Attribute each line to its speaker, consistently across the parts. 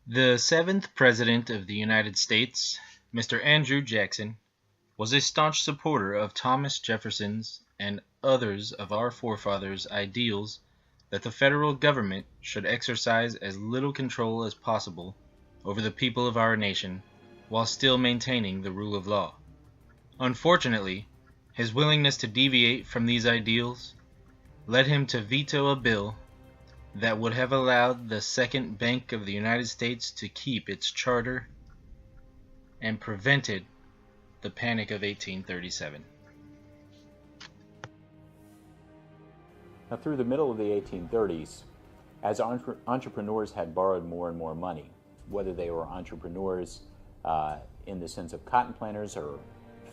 Speaker 1: The seventh President of the United States, Mr. Andrew Jackson, was a staunch supporter of Thomas Jefferson's and others of our forefathers' ideals that the federal government should exercise as little control as possible over the people of our nation while still maintaining the rule of law. Unfortunately, his willingness to deviate from these ideals led him to veto a bill that would have allowed the Second Bank of the United States to keep its charter and prevented the Panic of 1837.
Speaker 2: Now, through the middle of the 1830s, as entrepreneurs had borrowed more and more money, whether they were entrepreneurs in the sense of cotton planters or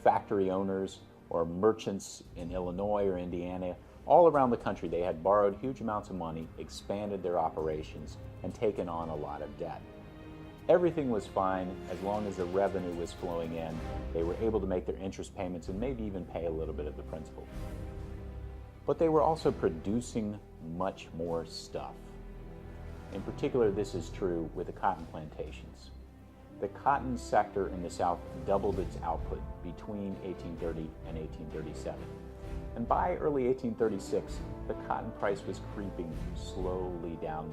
Speaker 2: factory owners or merchants in Illinois or Indiana, all around the country they had borrowed huge amounts of money, expanded their operations, and taken on a lot of debt. Everything was fine as long as the revenue was flowing in. They were able to make their interest payments and maybe even pay a little bit of the principal. But they were also producing much more stuff. In particular, this is true with the cotton plantations. The cotton sector in the South doubled its output between 1830 and 1837. And by early 1836, the cotton price was creeping slowly downward.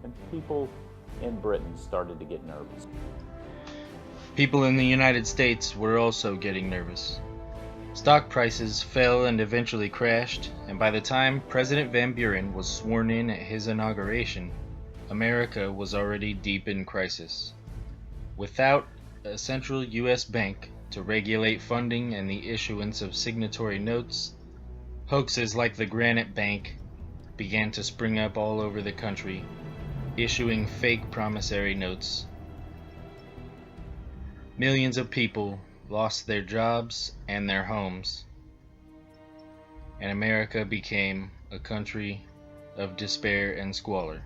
Speaker 2: And people in Britain started to get nervous.
Speaker 1: People in the United States were also getting nervous. Stock prices fell and eventually crashed, and by the time President Van Buren was sworn in at his inauguration, America was already deep in crisis. Without a central U.S. bank to regulate funding and the issuance of signatory notes, hoaxes like the Granite Bank began to spring up all over the country, issuing fake promissory notes. Millions of people lost their jobs and their homes, and America became a country of despair and squalor.